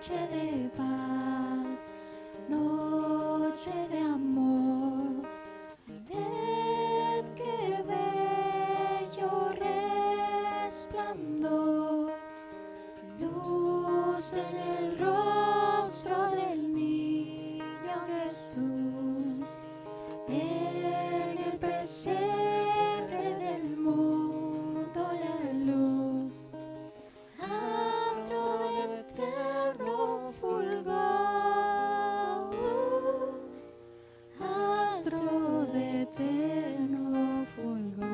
de paz, noche de amor. Ved qué bello resplandor, luz en el rostro del niño Jesús, en el pesebre del mundo la luz. Astro de eterno fulgor, astro de eterno fulgor.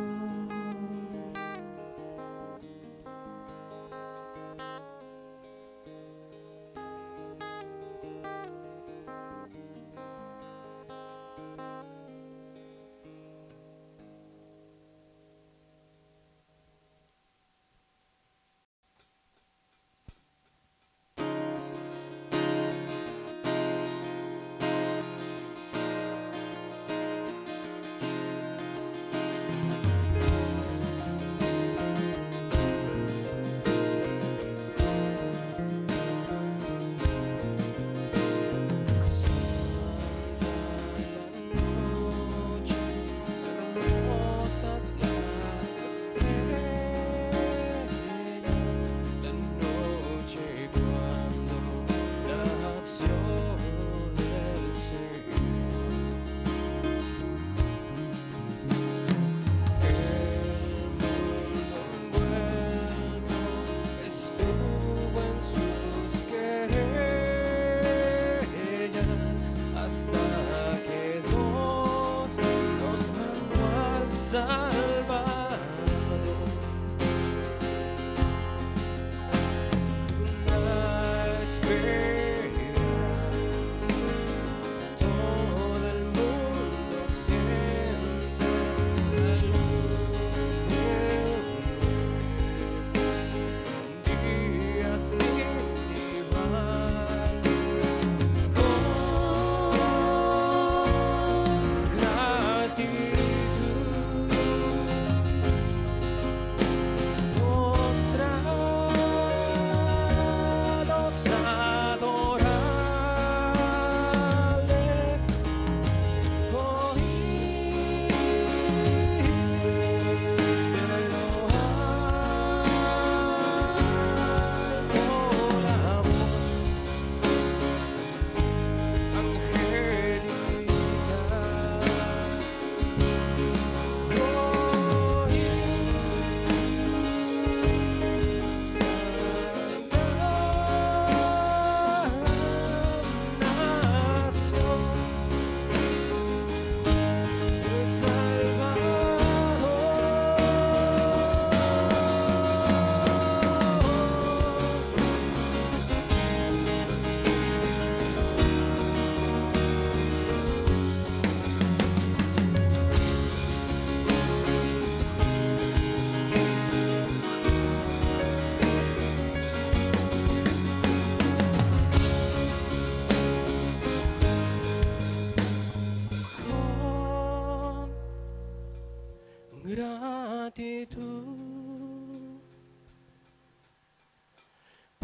Gratitud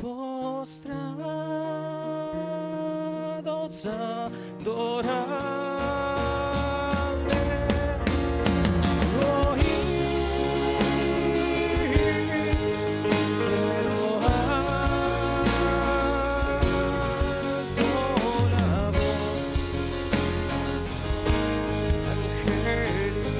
postrados adorarle, oír de lo alto la voz angélica.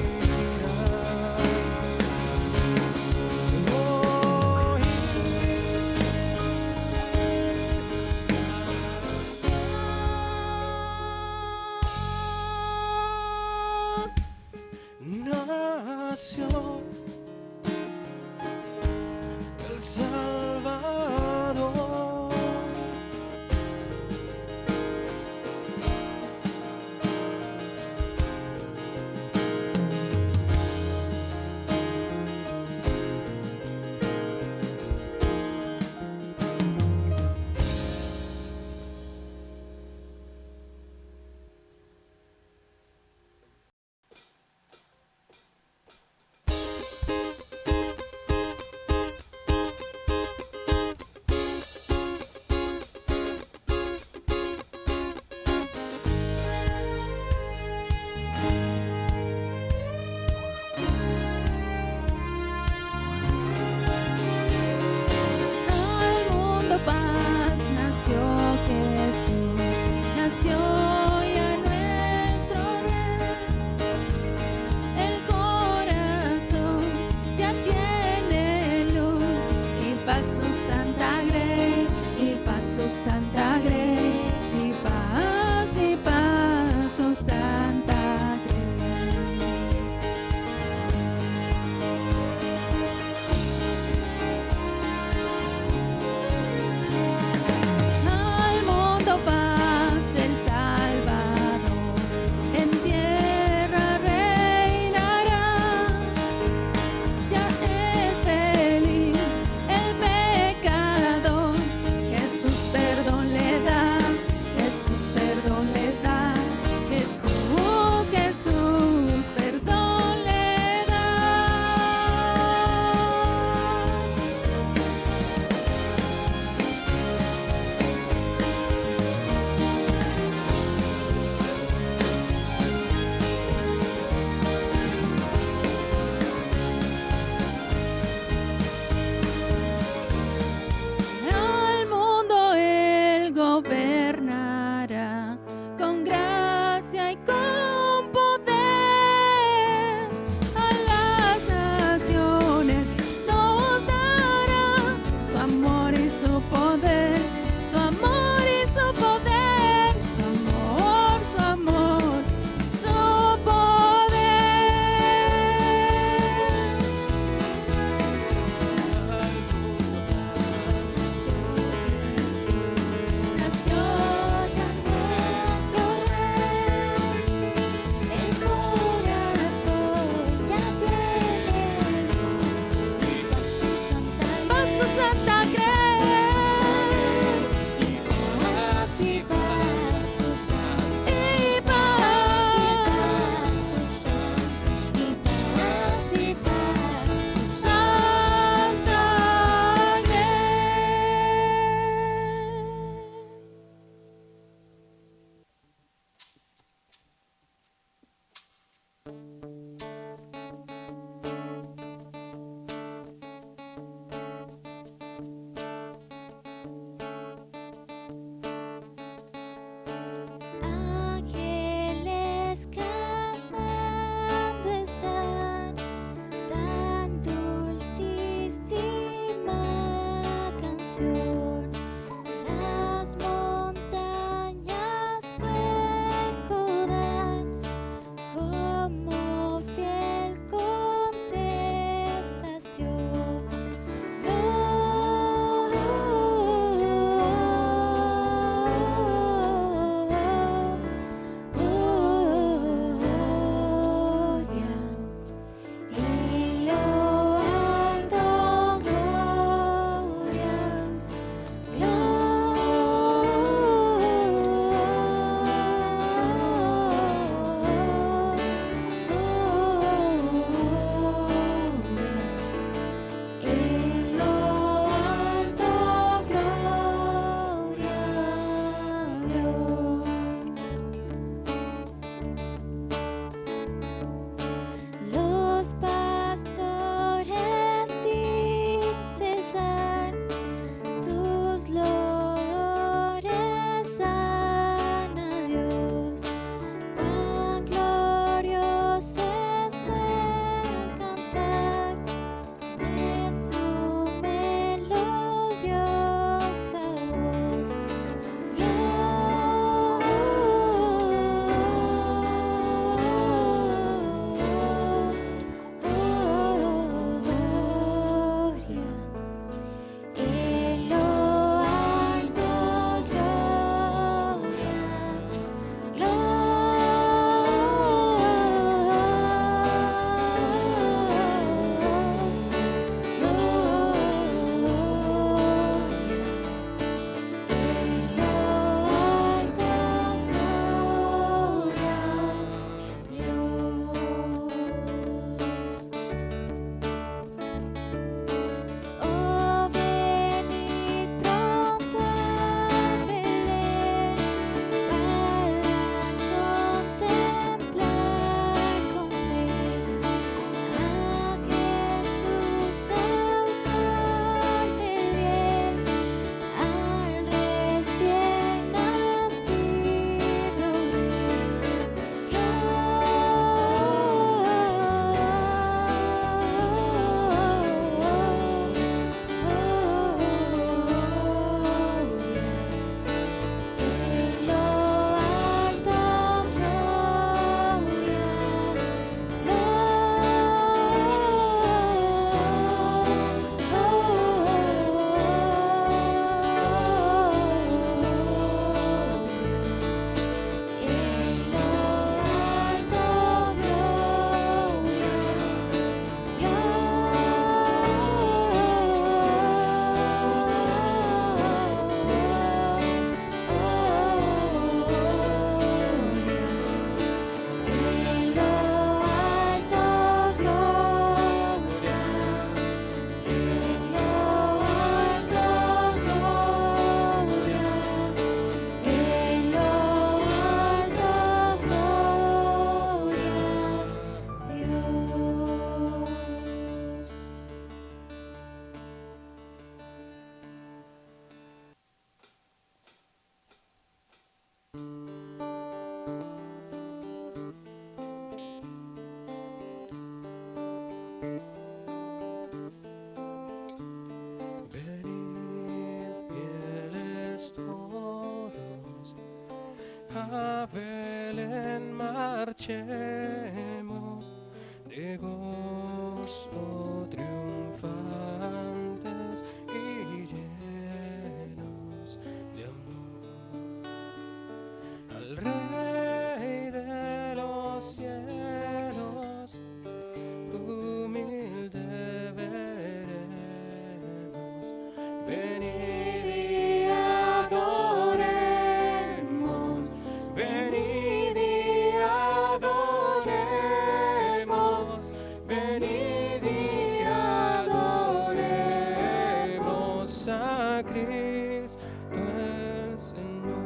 Santa Grey, y paso Santa Grey, y paso Santa Grey. Al mundo paz el Salvador, en tierra reinará. Ya es feliz el pecador, Jesús perdón le da, Jesús perdón les da, Jesús, Jesús perdón le da. Al mundo él gobernará con gracia y con poder. A las naciones nos dará su amor y su poder, su amor y su poder, su amor, su amor, su poder. Jesús nació ya nuestro Rey, el corazón ya tiene luz, y paso Santa Grey, y paso Santa, y paso Santa Grey. Ángeles cantando están, tan dulcísima canción. Las montañas su eco dan, como fiel contestación. Gloria, y lo alto gloria, Belén marchemos de gozo triunfantes y llenos de amor al Rey de los cielos, humilde veremos. Venid y adoremos, venid y adoremos, venid y adoremos a Cristo el Señor.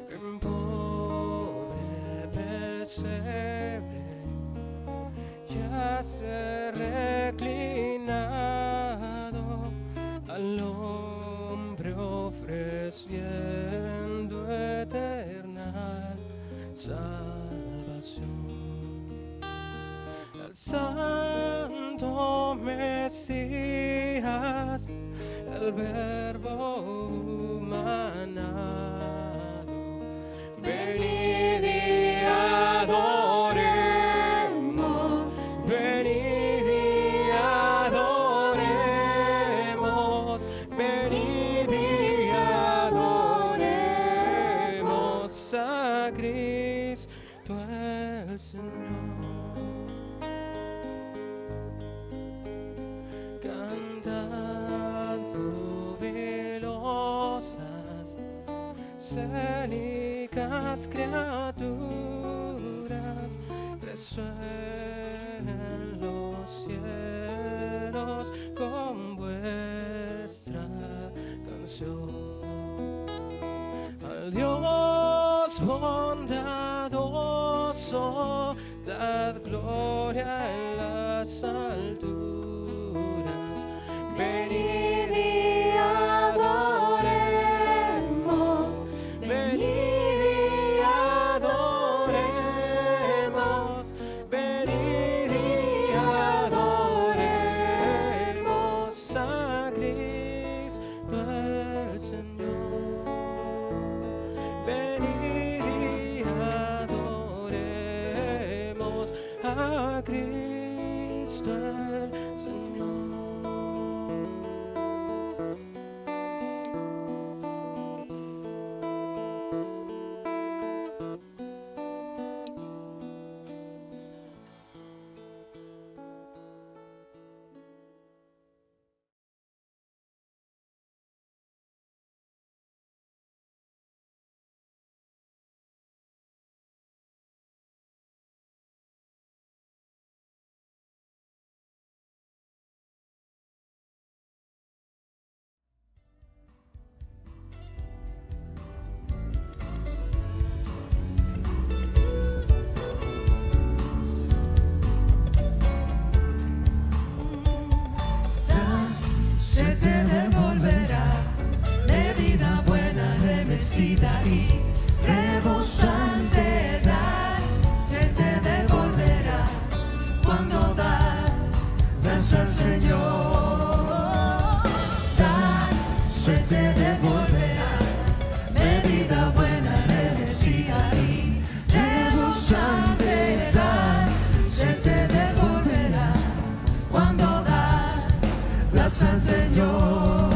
En pobre pesebre yace reclinado, al hombre ofreciendo eterna salvación. El Santo Mesías, el Verbo humanado, venid y adoremos, venid y adoremos, venid y adoremos a Cristo el Señor. Cantad jubilosas, célicas criaturas, resuenen los cielos con vuestra canción. Al Dios bondadoso, dad gloria en las alturas. Venid y adoremos, venid y adoremos, venid y adoremos a Cristo el Señor. Venid y adoremos a Cristo el Señor. Se te devolverá medida buena, remecida y rebosante dar. Se te devolverá cuando das al Señor. Dar, se te devolverá medida buena, remecida y rebosante dar. Se te devolverá cuando das al Señor.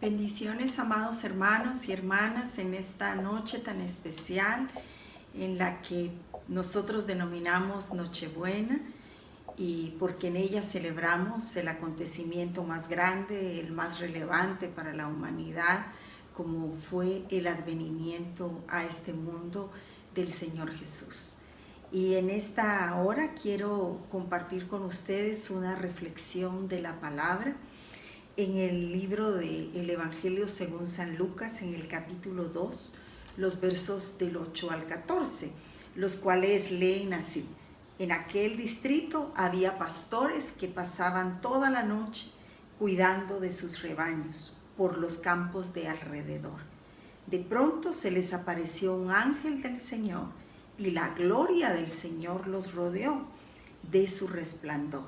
Bendiciones, amados hermanos y hermanas, en esta noche tan especial en la que nosotros denominamos Nochebuena, y porque en ella celebramos el acontecimiento más grande, el más relevante para la humanidad, como fue el advenimiento a este mundo del Señor Jesús. Y en esta hora quiero compartir con ustedes una reflexión de la palabra en el libro del Evangelio según San Lucas, en el capítulo 2, los versos del 8 al 14, los cuales leen así: En aquel distrito había pastores que pasaban toda la noche cuidando de sus rebaños por los campos de alrededor. De pronto se les apareció un ángel del Señor y la gloria del Señor los rodeó de su resplandor.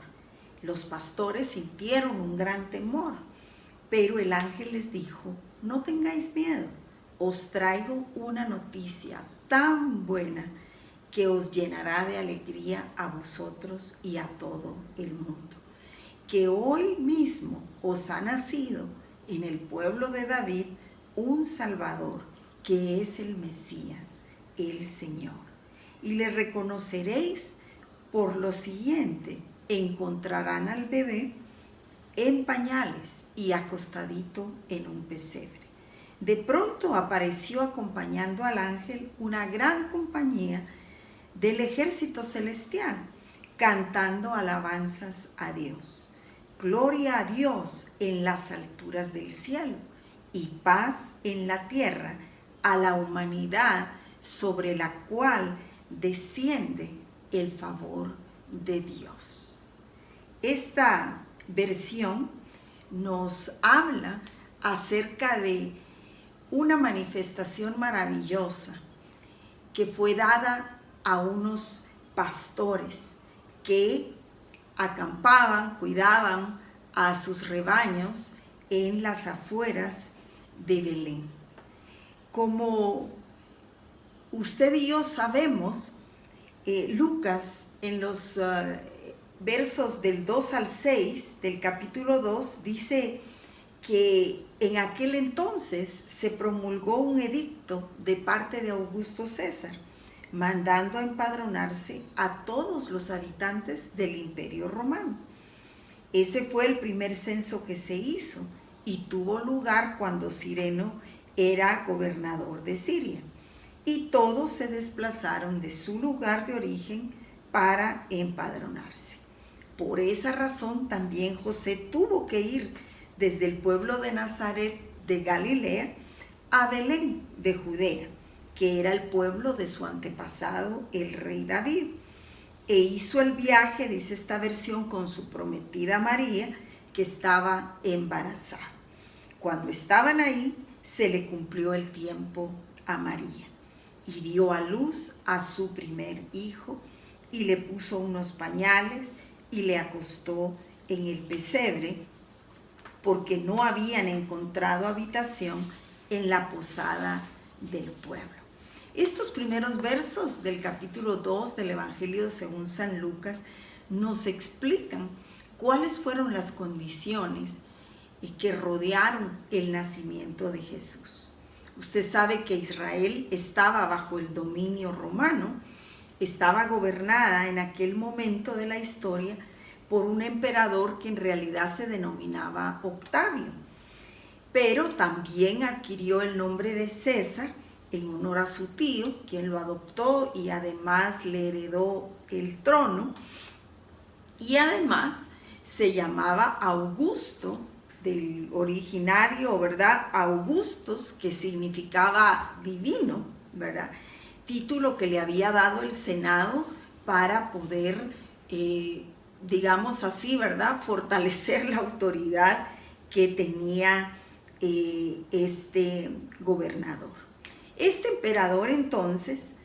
Los pastores sintieron un gran temor, pero el ángel les dijo: no tengáis miedo, os traigo una noticia tan buena que os llenará de alegría a vosotros y a todo el mundo. Que hoy mismo os ha nacido en el pueblo de David un Salvador, que es el Mesías, el Señor. Y le reconoceréis por lo siguiente: encontrarán al bebé en pañales y acostadito en un pesebre. De pronto apareció acompañando al ángel una gran compañía del ejército celestial, cantando alabanzas a Dios. Gloria a Dios en las alturas del cielo y paz en la tierra a la humanidad sobre la cual desciende el favor de Dios. Esta versión nos habla acerca de una manifestación maravillosa que fue dada a unos pastores que acampaban, cuidaban a sus rebaños en las afueras de Belén. Como usted y yo sabemos, Lucas en los versos del 2 al 6 del capítulo 2 dice que en aquel entonces se promulgó un edicto de parte de Augusto César, mandando a empadronarse a todos los habitantes del Imperio Romano. Ese fue el primer censo que se hizo y tuvo lugar cuando Cireno era gobernador de Siria. Y todos se desplazaron de su lugar de origen para empadronarse. Por esa razón también José tuvo que ir desde el pueblo de Nazaret de Galilea a Belén de Judea, que era el pueblo de su antepasado, el rey David. E hizo el viaje, dice esta versión, con su prometida María, que estaba embarazada. Cuando estaban ahí, se le cumplió el tiempo a María y dio a luz a su primer hijo y le puso unos pañales y le acostó en el pesebre, porque no habían encontrado habitación en la posada del pueblo. Estos primeros versos del capítulo 2 del Evangelio según San Lucas nos explican cuáles fueron las condiciones que rodearon el nacimiento de Jesús. Usted sabe que Israel estaba bajo el dominio romano, estaba gobernada en aquel momento de la historia por un emperador que en realidad se denominaba Octavio, pero también adquirió el nombre de César en honor a su tío, quien lo adoptó y además le heredó el trono, y además se llamaba Augusto, del originario, ¿verdad? Augustus, que significaba divino, ¿verdad? Título que le había dado el Senado para poder, digamos así, ¿verdad?, fortalecer la autoridad que tenía este gobernador. Este emperador entonces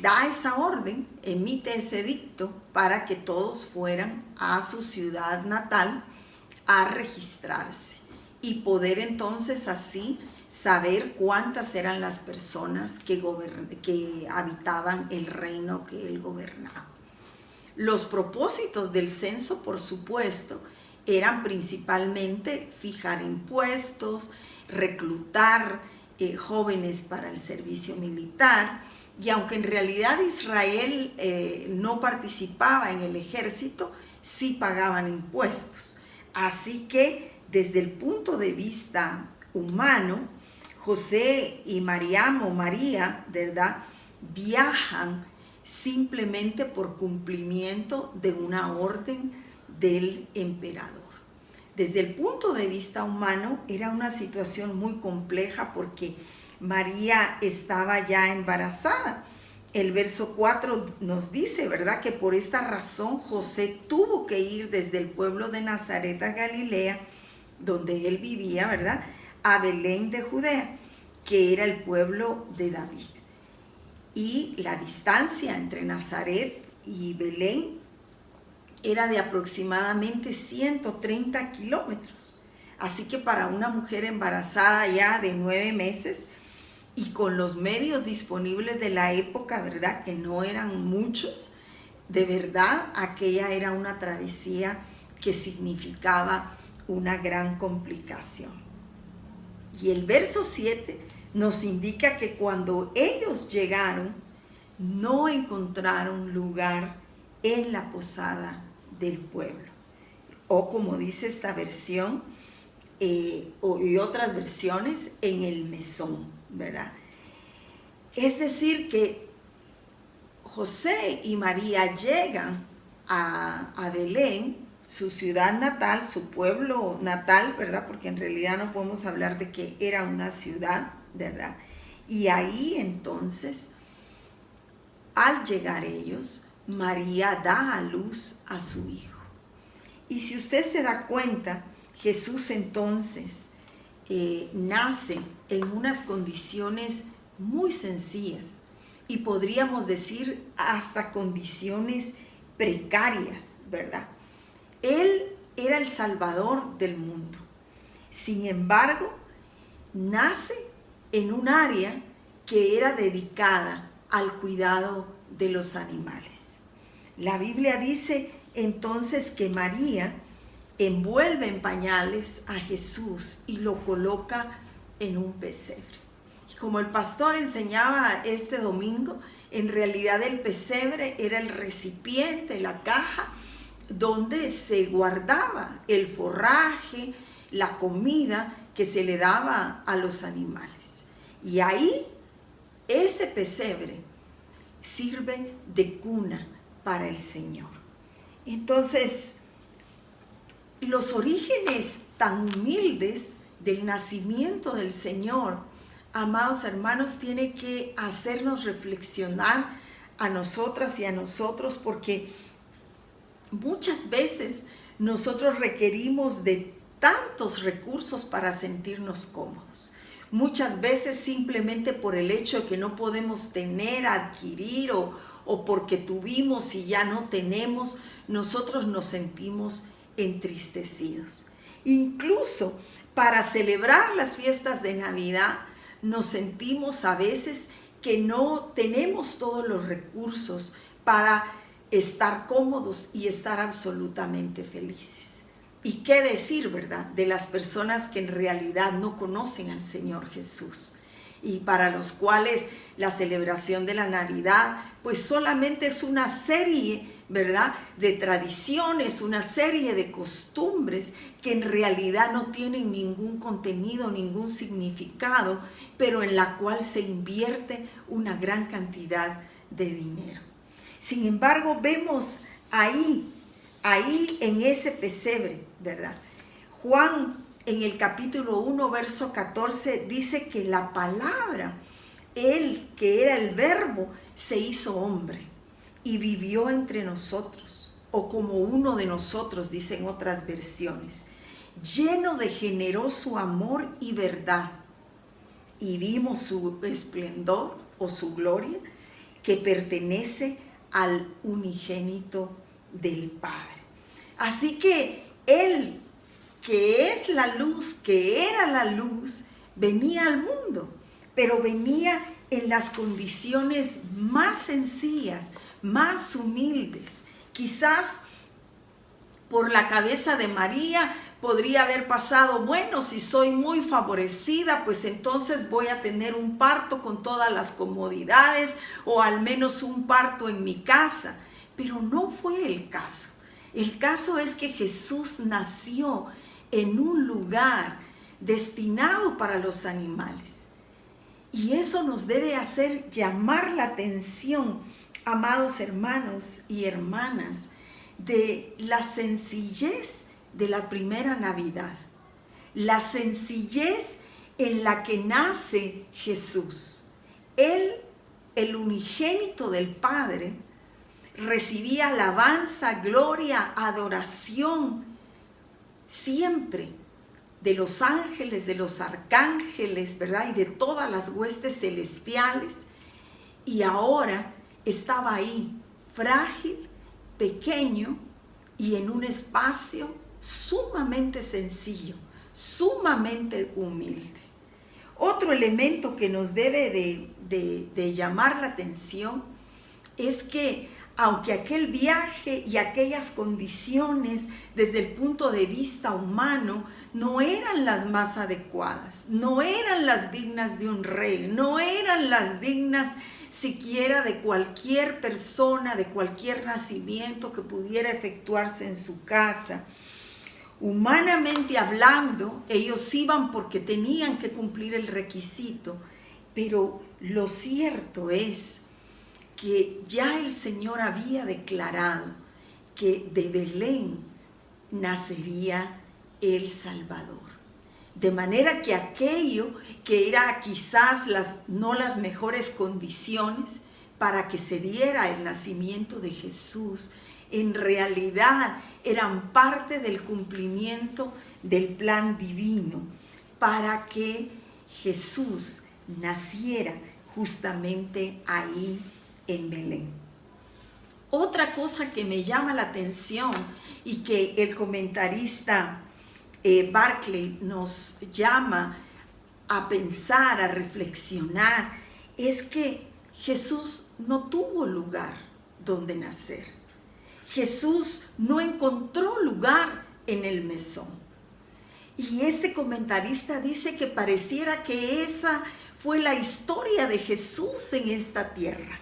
da esa orden, emite ese edicto para que todos fueran a su ciudad natal a registrarse y poder entonces así saber cuántas eran las personas que habitaban el reino que él gobernaba. Los propósitos del censo, por supuesto, eran principalmente fijar impuestos, reclutar jóvenes para el servicio militar, y aunque en realidad Israel no participaba en el ejército, sí pagaban impuestos. Así que desde el punto de vista humano, José y María, ¿verdad?, viajan simplemente por cumplimiento de una orden del emperador. Desde el punto de vista humano era una situación muy compleja porque María estaba ya embarazada. El verso 4 nos dice, ¿verdad?, que por esta razón José tuvo que ir desde el pueblo de Nazaret a Galilea, donde él vivía, ¿verdad?, a Belén de Judea, que era el pueblo de David. y la distancia entre Nazaret y Belén era de aproximadamente 130 kilómetros. Así que para una mujer embarazada ya de 9 meses y con los medios disponibles de la época, ¿verdad? Que no eran muchos, de verdad aquella era una travesía que significaba una gran complicación. Y el verso 7 nos indica que cuando ellos llegaron, no encontraron lugar en la posada del pueblo. O como dice esta versión, y otras versiones, en el mesón, ¿verdad? Es decir que José y María llegan a Belén, su ciudad natal, su pueblo natal, ¿verdad? Porque en realidad no podemos hablar de que era una ciudad, ¿verdad? Y ahí entonces, al llegar ellos, María da a luz a su hijo. Y si usted se da cuenta, Jesús entonces nace en unas condiciones muy sencillas y podríamos decir hasta condiciones precarias, ¿verdad? Él era el Salvador del mundo. Sin embargo, nace en un área que era dedicada al cuidado de los animales. La Biblia dice entonces que María envuelve en pañales a Jesús y lo coloca en un pesebre. Y como el pastor enseñaba este domingo, en realidad el pesebre era el recipiente, la caja, donde se guardaba el forraje, la comida que se le daba a los animales. Y ahí ese pesebre sirve de cuna para el Señor. Entonces, los orígenes tan humildes del nacimiento del Señor, amados hermanos, tiene que hacernos reflexionar a nosotras y a nosotros, porque muchas veces nosotros requerimos de tantos recursos para sentirnos cómodos. Muchas veces simplemente por el hecho de que no podemos tener, adquirir o porque tuvimos y ya no tenemos, nosotros nos sentimos entristecidos. Incluso para celebrar las fiestas de Navidad nos sentimos a veces que no tenemos todos los recursos para estar cómodos y estar absolutamente felices. ¿Y qué decir, verdad?, de las personas que en realidad no conocen al Señor Jesús y para los cuales la celebración de la Navidad pues solamente es una serie, ¿verdad?, de tradiciones, una serie de costumbres que en realidad no tienen ningún contenido, ningún significado, pero en la cual se invierte una gran cantidad de dinero. Sin embargo, vemos ahí en ese pesebre, ¿verdad? Juan en el capítulo 1, verso 14, dice que la palabra, él que era el verbo, se hizo hombre y vivió entre nosotros, o como uno de nosotros, dicen otras versiones, lleno de generoso amor y verdad. Y vimos su esplendor o su gloria que pertenece al unigénito del Padre. Así que Él, que es la luz, que era la luz, venía al mundo, pero venía en las condiciones más sencillas, más humildes. Quizás por la cabeza de María podría haber pasado, bueno, si soy muy favorecida, pues entonces voy a tener un parto con todas las comodidades o al menos un parto en mi casa. Pero no fue el caso. El caso es que Jesús nació en un lugar destinado para los animales. Y eso nos debe hacer llamar la atención, amados hermanos y hermanas, de la sencillez de la primera Navidad, la sencillez en la que nace Jesús. Él, el unigénito del Padre, recibía alabanza, gloria, adoración, siempre de los ángeles, de los arcángeles, ¿verdad? Y de todas las huestes celestiales. y ahora estaba ahí, frágil, pequeño y en un espacio sumamente sencillo, sumamente humilde. Otro elemento que nos debe de llamar la atención es que aunque aquel viaje y aquellas condiciones desde el punto de vista humano no eran las más adecuadas, no eran las dignas de un rey, no eran las dignas siquiera de cualquier persona, de cualquier nacimiento que pudiera efectuarse en su casa. Humanamente hablando, ellos iban porque tenían que cumplir el requisito, pero lo cierto es que ya el Señor había declarado que de Belén nacería el Salvador. De manera que aquello que era quizás no las mejores condiciones para que se diera el nacimiento de Jesús, en realidad eran parte del cumplimiento del plan divino para que Jesús naciera justamente ahí en Belén. Otra cosa que me llama la atención y que el comentarista Barclay nos llama a pensar, a reflexionar, es que Jesús no tuvo lugar donde nacer. Jesús no encontró lugar en el mesón. Y este comentarista dice que pareciera que esa fue la historia de Jesús en esta tierra.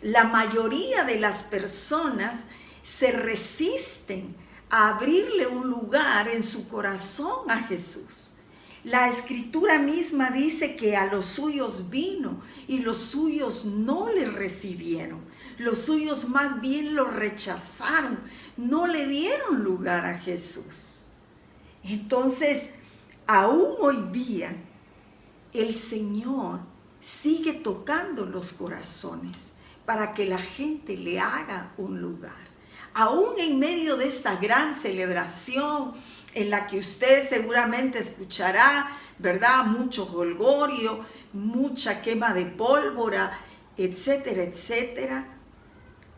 La mayoría de las personas se resisten a abrirle un lugar en su corazón a Jesús. La Escritura misma dice que a los suyos vino y los suyos no le recibieron. Los suyos más bien lo rechazaron, no le dieron lugar a Jesús. Entonces, aún hoy día, el Señor sigue tocando los corazones para que la gente le haga un lugar. Aún en medio de esta gran celebración en la que usted seguramente escuchará, ¿verdad? Mucho jolgorio, mucha quema de pólvora, etcétera, etcétera.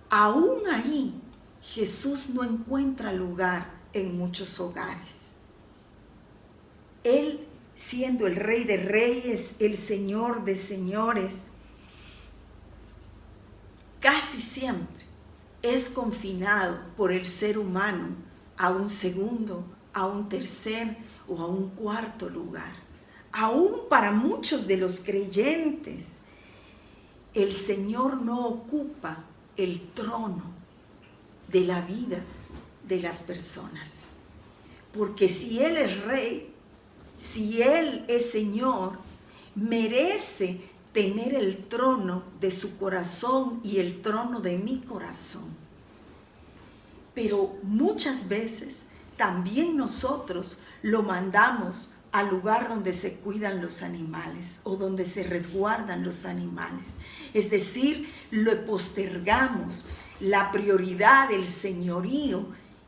Aún ahí Jesús no encuentra lugar en muchos hogares. Él, siendo el Rey de Reyes, el Señor de Señores, casi siempre es confinado por el ser humano a un segundo, a un tercer o a un cuarto lugar. Aún para muchos de los creyentes, el Señor no ocupa el trono de la vida de las personas. Porque si Él es Rey, si Él es Señor, merece tener el trono de su corazón y el trono de mi corazón. Pero muchas veces también nosotros lo mandamos al lugar donde se cuidan los animales o donde se resguardan los animales. Es decir, lo postergamos, la prioridad del señorío,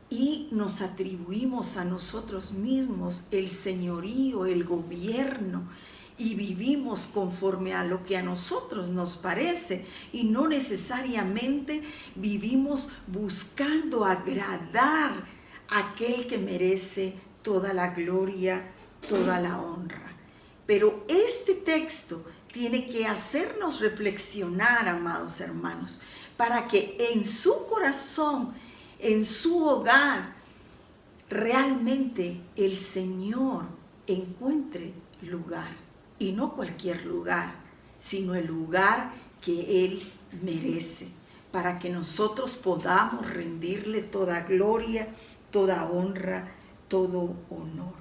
y nos atribuimos a nosotros mismos el señorío, el gobierno, y vivimos conforme a lo que a nosotros nos parece y no necesariamente vivimos buscando agradar a aquel que merece toda la gloria, toda la honra. Pero este texto tiene que hacernos reflexionar, amados hermanos, para que en su corazón, en su hogar, realmente el Señor encuentre lugar. Y no cualquier lugar, sino el lugar que Él merece, para que nosotros podamos rendirle toda gloria, toda honra, todo honor.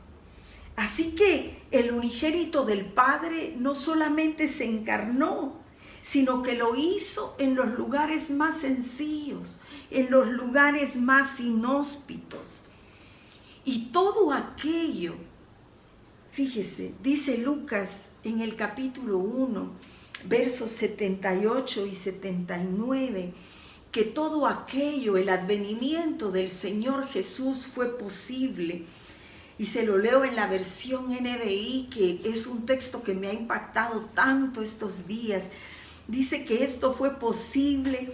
Así que el unigénito del Padre no solamente se encarnó, sino que lo hizo en los lugares más sencillos, en los lugares más inhóspitos. Y todo aquello, fíjese, dice Lucas en el capítulo 1, versos 78 y 79, que todo aquello, el advenimiento del Señor Jesús fue posible. Y se lo leo en la versión NBI, que es un texto que me ha impactado tanto estos días. dice que esto fue posible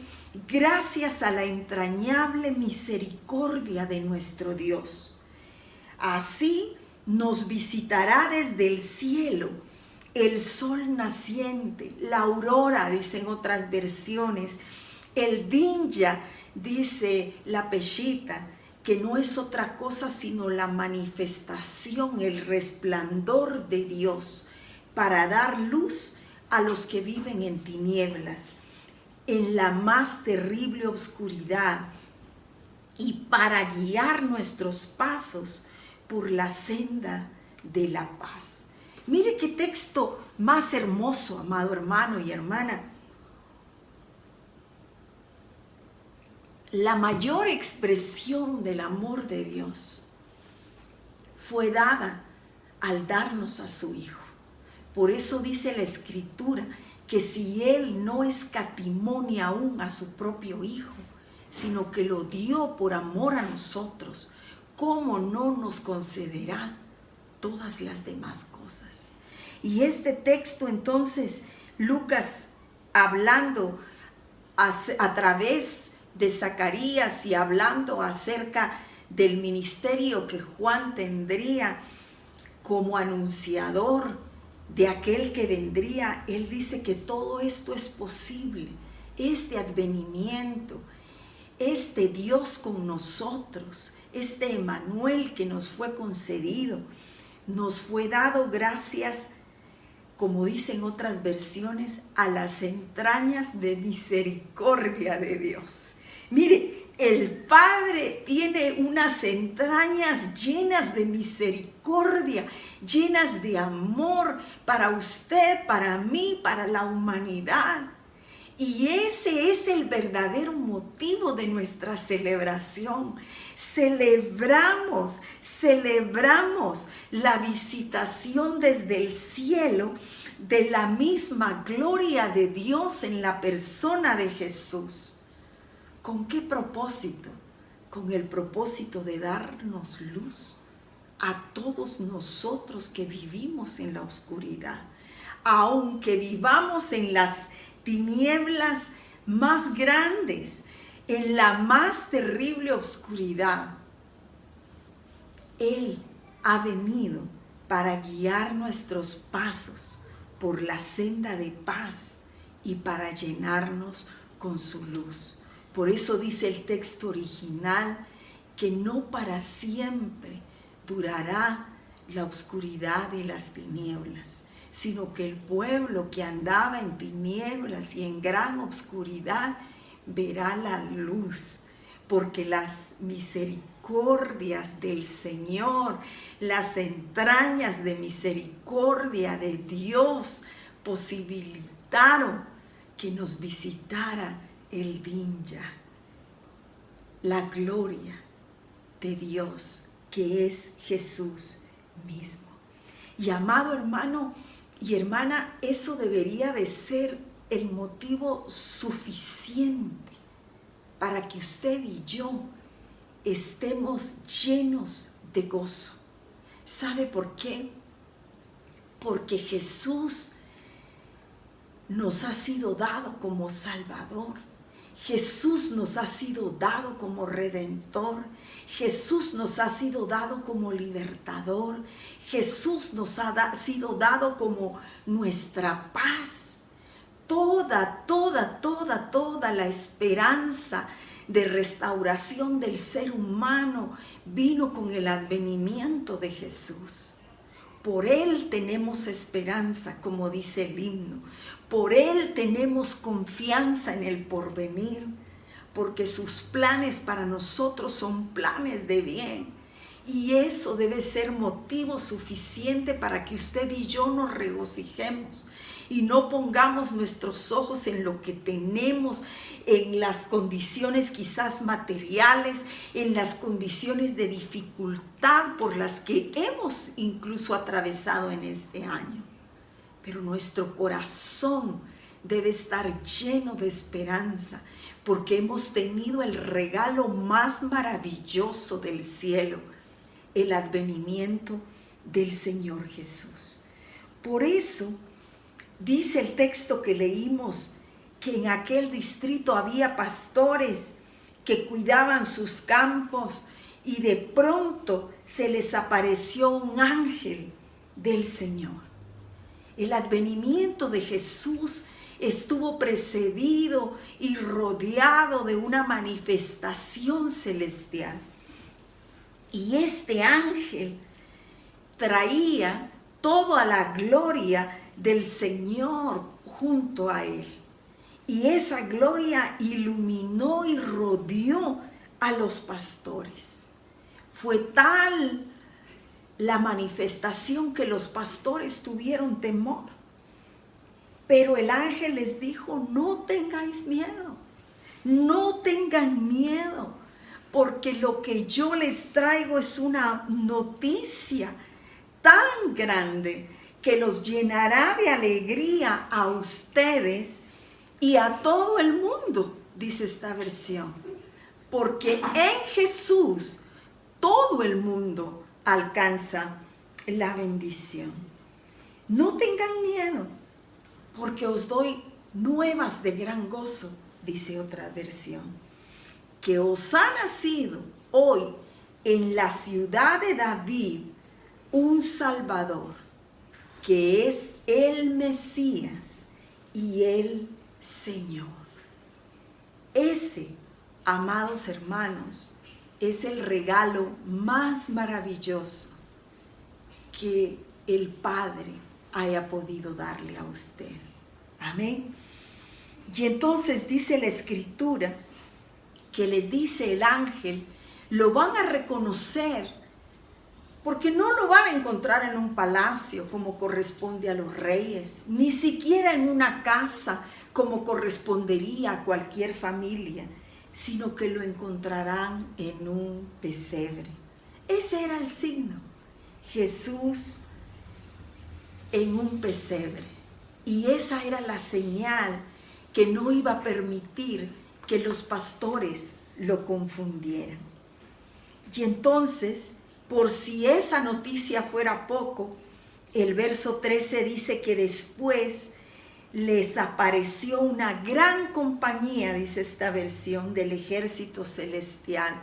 gracias a la entrañable misericordia de nuestro Dios. Así nos visitará desde el cielo el sol naciente, la aurora, dicen otras versiones, el dinya, dice la Peshitta, que no es otra cosa sino la manifestación, el resplandor de Dios para dar luz a los que viven en tinieblas, en la más terrible oscuridad, y para guiar nuestros pasos por la senda de la paz. Mire qué texto más hermoso, amado hermano y hermana. La mayor expresión del amor de Dios fue dada al darnos a su Hijo. Por eso dice la Escritura que si Él no escatimó ni aún a su propio Hijo, sino que lo dio por amor a nosotros, ¿cómo no nos concederá todas las demás cosas? Y este texto entonces, Lucas hablando a través de Zacarías y hablando acerca del ministerio que Juan tendría como anunciador de aquel que vendría, él dice que todo esto es posible, este advenimiento, este Dios con nosotros, este Emmanuel que nos fue concedido, nos fue dado gracias, como dicen otras versiones, a las entrañas de misericordia de Dios. Mire, el Padre tiene unas entrañas llenas de misericordia, llenas de amor para usted, para mí, para la humanidad. Y ese es el verdadero motivo de nuestra celebración. Celebramos la visitación desde el cielo de la misma gloria de Dios en la persona de Jesús. ¿Con qué propósito? Con el propósito de darnos luz a todos nosotros que vivimos en la oscuridad. Aunque vivamos en las tinieblas más grandes, en la más terrible oscuridad, Él ha venido para guiar nuestros pasos por la senda de paz y para llenarnos con su luz. Por eso dice el texto original que no para siempre durará la oscuridad y las tinieblas, sino que el pueblo que andaba en tinieblas y en gran oscuridad verá la luz, porque las misericordias del Señor, las entrañas de misericordia de Dios posibilitaron que nos visitara el dinya, la gloria de Dios que es Jesús mismo. Y amado hermano y hermana, eso debería de ser el motivo suficiente para que usted y yo estemos llenos de gozo. ¿Sabe por qué? Porque Jesús nos ha sido dado como Salvador. Jesús nos ha sido dado como Redentor. Jesús nos ha sido dado como Libertador. Jesús nos ha sido dado como nuestra paz. Toda la esperanza de restauración del ser humano vino con el advenimiento de Jesús. Por Él tenemos esperanza, como dice el himno. Por Él tenemos confianza en el porvenir, porque sus planes para nosotros son planes de bien. Y eso debe ser motivo suficiente para que usted y yo nos regocijemos y no pongamos nuestros ojos en lo que tenemos, en las condiciones quizás materiales, en las condiciones de dificultad por las que hemos incluso atravesado en este año. Pero nuestro corazón debe estar lleno de esperanza, porque hemos tenido el regalo más maravilloso del cielo, el advenimiento del Señor Jesús. Por eso, Dice el texto que leímos que en aquel distrito había pastores que cuidaban sus campos y de pronto se les apareció un ángel del Señor. El advenimiento de Jesús estuvo precedido y rodeado de una manifestación celestial. Y este ángel traía toda la gloria del Señor junto a él. Y esa gloria iluminó y rodeó a los pastores. Fue tal la manifestación que los pastores tuvieron temor. Pero el ángel les dijo: no tengáis miedo, no tengan miedo, porque lo que yo les traigo es una noticia tan grande que los llenará de alegría a ustedes y a todo el mundo, dice esta versión. Porque en Jesús todo el mundo alcanza la bendición. No tengan miedo, porque os doy nuevas de gran gozo, dice otra versión, que os ha nacido hoy en la ciudad de David un Salvador, que es el Mesías y el Señor. Ese, amados hermanos, es el regalo más maravilloso que el Padre haya podido darle a usted. Amén. Y entonces dice la Escritura que les dice el ángel, lo van a reconocer, porque no lo van a encontrar en un palacio como corresponde a los reyes, ni siquiera en una casa como correspondería a cualquier familia, sino que lo encontrarán en un pesebre. Ese era el signo, Jesús en un pesebre. Y esa era la señal que no iba a permitir que los pastores lo confundieran. Y entonces, por si esa noticia fuera poco, el verso 13 dice que después les apareció una gran compañía, dice esta versión, del ejército celestial,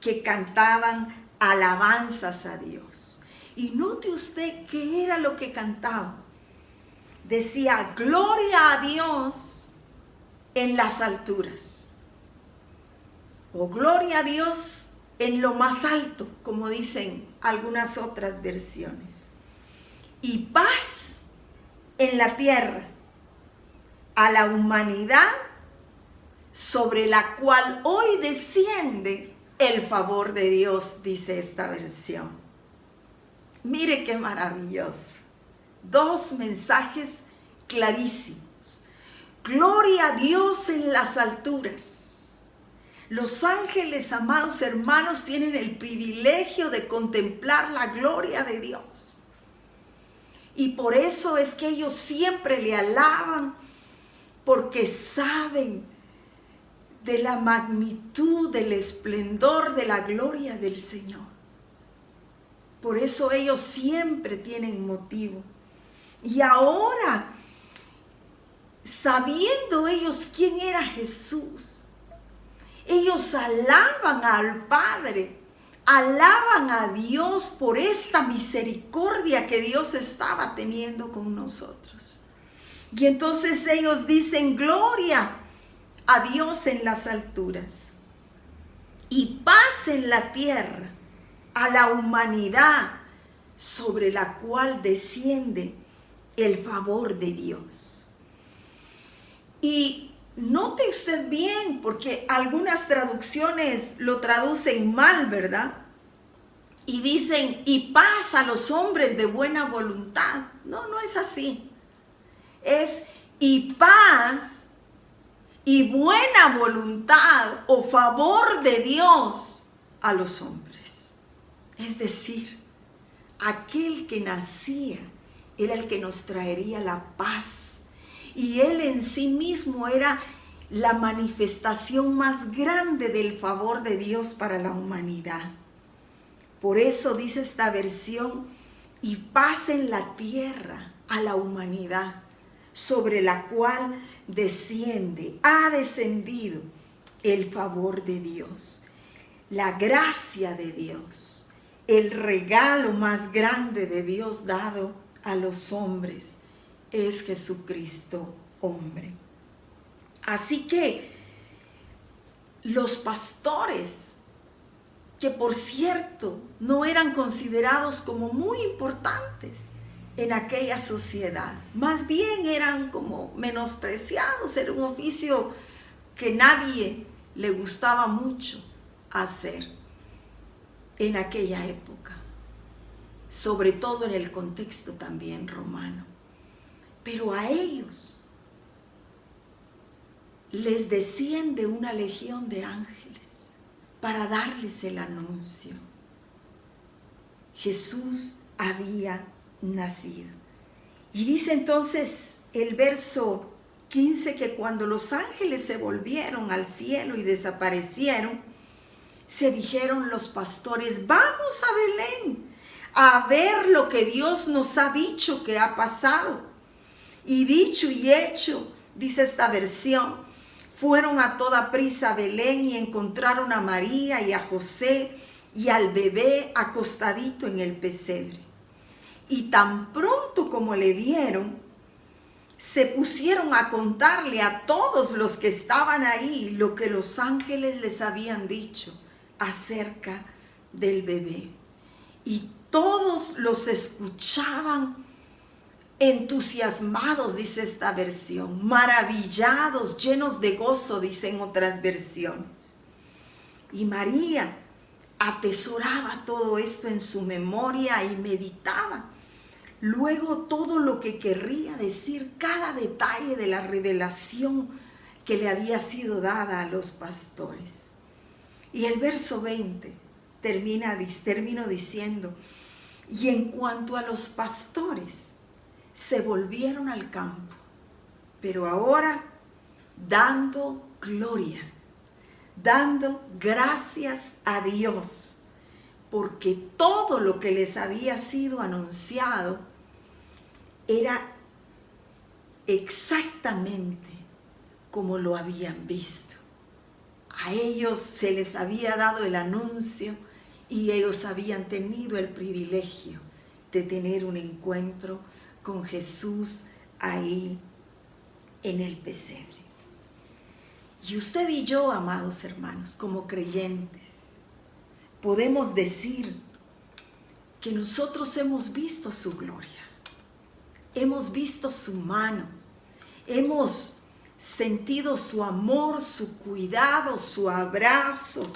que cantaban alabanzas a Dios. Y note usted qué era lo que cantaban. Decía: gloria a Dios en las alturas, o gloria a Dios en lo más alto, como dicen algunas otras versiones, y paz en la tierra a la humanidad sobre la cual hoy desciende el favor de Dios, dice esta versión. Mire qué maravilloso. Dos mensajes clarísimos. Gloria a Dios en las alturas. Los ángeles, amados hermanos, tienen el privilegio de contemplar la gloria de Dios. Y por eso es que ellos siempre le alaban, porque saben de la magnitud, del esplendor, de la gloria del Señor. Por eso ellos siempre tienen motivo. Y ahora, sabiendo ellos quién era Jesús, ellos alaban al Padre, alaban a Dios por esta misericordia que Dios estaba teniendo con nosotros. Y entonces ellos dicen: gloria a Dios en las alturas y paz en la tierra a la humanidad sobre la cual desciende el favor de Dios. Y note usted bien, porque algunas traducciones lo traducen mal, ¿verdad? Y dicen: y paz a los hombres de buena voluntad. No, no es así. Es: y paz y buena voluntad o favor de Dios a los hombres. Es decir, aquel que nacía era el que nos traería la paz. Y Él en sí mismo era la manifestación más grande del favor de Dios para la humanidad. Por eso dice esta versión: y paz en la tierra a la humanidad sobre la cual ha descendido el favor de Dios, la gracia de Dios, el regalo más grande de Dios dado a los hombres es Jesucristo hombre. Así que los pastores, que por cierto no eran considerados como muy importantes en aquella sociedad, más bien eran como menospreciados, era un oficio que nadie le gustaba mucho hacer en aquella época, sobre todo en el contexto también romano. Pero a ellos les desciende una legión de ángeles para darles el anuncio. Jesús había nacido. Y dice entonces el verso 15 que cuando los ángeles se volvieron al cielo y desaparecieron, se dijeron los pastores: vamos a Belén a ver lo que Dios nos ha dicho que ha pasado. Y dicho y hecho, dice esta versión, fueron a toda prisa a Belén y encontraron a María y a José y al bebé acostadito en el pesebre. Y tan pronto como le vieron, se pusieron a contarle a todos los que estaban ahí lo que los ángeles les habían dicho acerca del bebé. Y todos los escuchaban entusiasmados, dice esta versión, maravillados, llenos de gozo, dicen otras versiones. Y María atesoraba todo esto en su memoria y meditaba luego todo lo que querría decir, cada detalle de la revelación que le había sido dada a los pastores. Y el verso 20 termino diciendo: y en cuanto a los pastores, se volvieron al campo, pero ahora dando gloria, dando gracias a Dios, porque todo lo que les había sido anunciado era exactamente como lo habían visto. A ellos se les había dado el anuncio y ellos habían tenido el privilegio de tener un encuentro con Jesús ahí en el pesebre. Y usted y yo, amados hermanos, como creyentes, podemos decir que nosotros hemos visto su gloria, hemos visto su mano, hemos sentido su amor, su cuidado, su abrazo.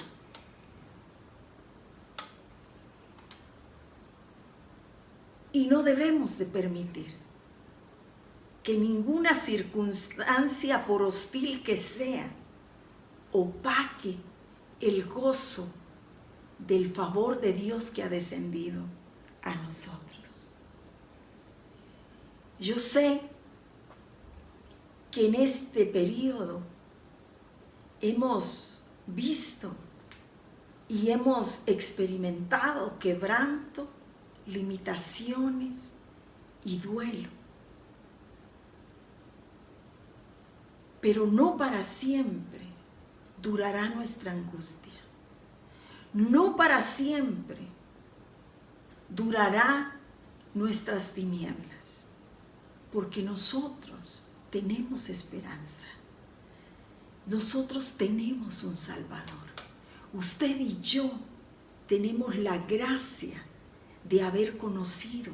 Y no debemos de permitir que ninguna circunstancia, por hostil que sea, opaque el gozo del favor de Dios que ha descendido a nosotros. Yo sé que en este periodo hemos visto y hemos experimentado quebranto, limitaciones y duelo. Pero no para siempre durará nuestra angustia. No para siempre durará nuestras tinieblas, porque nosotros tenemos esperanza. Nosotros tenemos un Salvador. Usted y yo tenemos la gracia de haber conocido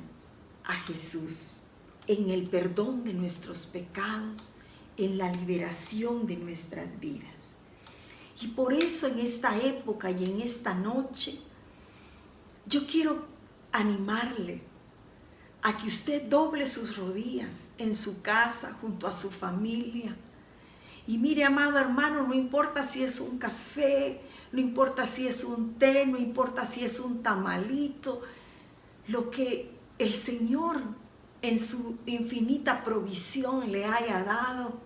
a Jesús en el perdón de nuestros pecados, en la liberación de nuestras vidas. Y por eso en esta época y en esta noche, yo quiero animarle a que usted doble sus rodillas en su casa, junto a su familia. Y mire, amado hermano, no importa si es un café, no importa si es un té, no importa si es un tamalito, lo que el Señor en su infinita provisión le haya dado.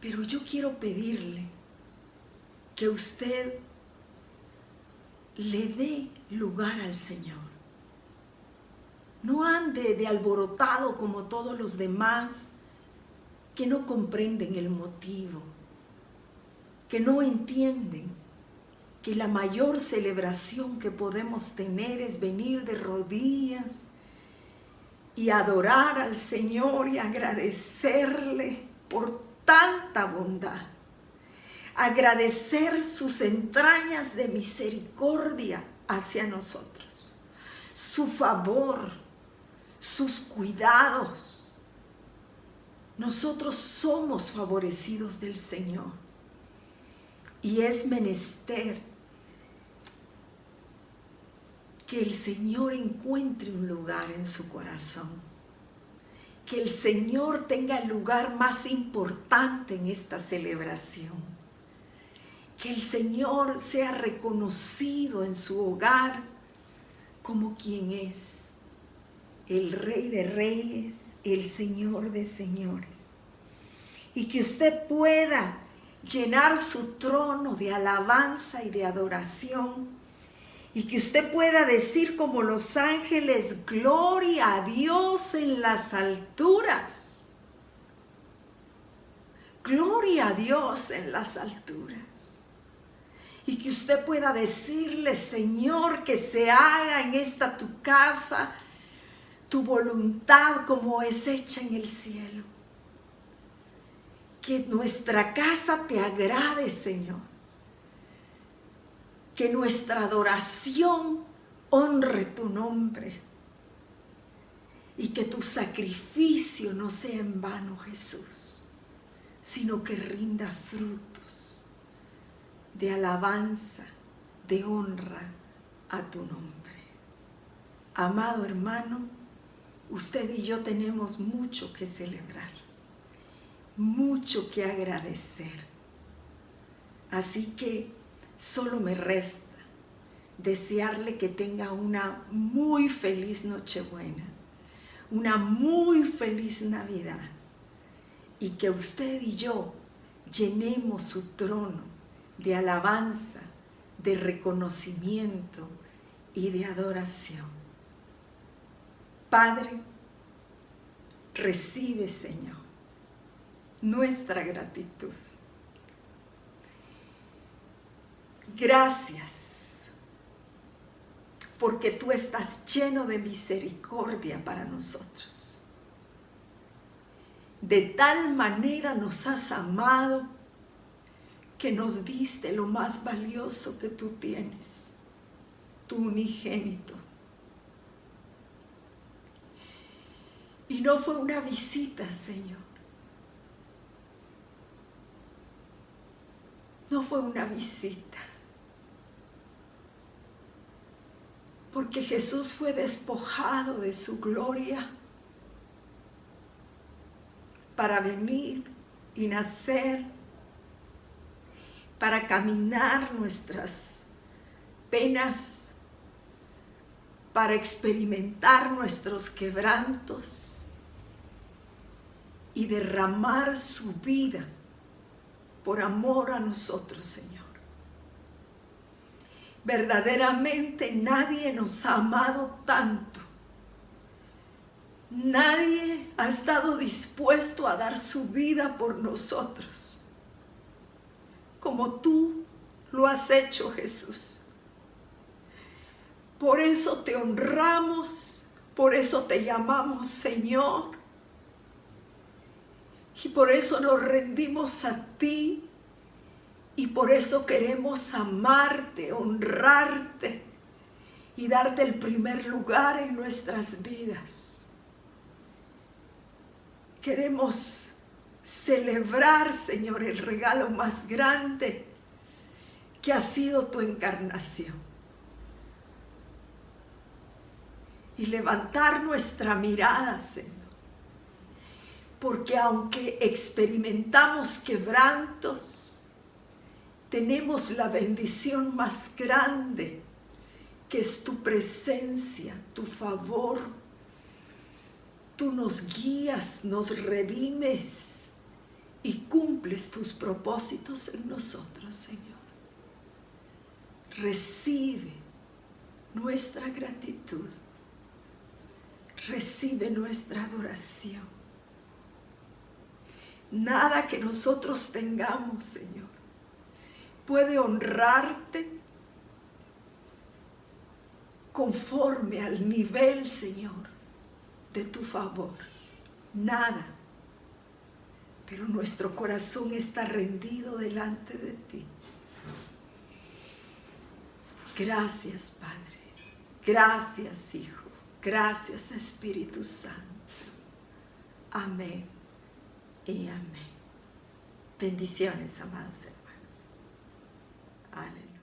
Pero yo quiero pedirle que usted le dé lugar al Señor. No ande de alborotado como todos los demás que no comprenden el motivo, que no entienden que la mayor celebración que podemos tener es venir de rodillas y adorar al Señor y agradecerle por tanta bondad. Agradecer sus entrañas de misericordia hacia nosotros, su favor, sus cuidados. Nosotros somos favorecidos del Señor y es menester que el Señor encuentre un lugar en su corazón, que el Señor tenga el lugar más importante en esta celebración, que el Señor sea reconocido en su hogar como quien es, el Rey de Reyes, el Señor de Señores, y que usted pueda llenar su trono de alabanza y de adoración, y que usted pueda decir como los ángeles: gloria a Dios en las alturas, gloria a Dios en las alturas. Y que usted pueda decirle: Señor, que se haga en esta tu casa tu voluntad como es hecha en el cielo. Que nuestra casa te agrade, Señor. Que nuestra adoración honre tu nombre. Y que tu sacrificio no sea en vano, Jesús, sino que rinda frutos de alabanza, de honra a tu nombre. Amado hermano, usted y yo tenemos mucho que celebrar, mucho que agradecer. Así que solo me resta desearle que tenga una muy feliz Nochebuena, una muy feliz Navidad, y que usted y yo llenemos su trono de alabanza, de reconocimiento y de adoración. Padre, recibe, Señor, nuestra gratitud. Gracias, porque tú estás lleno de misericordia para nosotros. De tal manera nos has amado que nos diste lo más valioso que tú tienes, tu unigénito. Y no fue una visita, Señor. No fue una visita. Porque Jesús fue despojado de su gloria para venir y nacer, para caminar nuestras penas, para experimentar nuestros quebrantos y derramar su vida por amor a nosotros, Señor. Verdaderamente nadie nos ha amado tanto. Nadie ha estado dispuesto a dar su vida por nosotros como tú lo has hecho, Jesús. Por eso te honramos, por eso te llamamos Señor. Y por eso nos rendimos a ti. Y por eso queremos amarte, honrarte y darte el primer lugar en nuestras vidas. Queremos celebrar, Señor, el regalo más grande que ha sido tu encarnación. Y levantar nuestra mirada, Señor. Porque aunque experimentamos quebrantos, tenemos la bendición más grande, que es tu presencia, tu favor. Tú nos guías, nos redimes y cumples tus propósitos en nosotros, Señor. Recibe nuestra gratitud. recibe nuestra adoración. Nada que nosotros tengamos, Señor, puede honrarte conforme al nivel, Señor, de tu favor. Nada. Pero nuestro corazón está rendido delante de ti. Gracias, Padre. Gracias, Hijo. Gracias, Espíritu Santo. Amén y amén. Bendiciones, amados hermanos. Aleluya.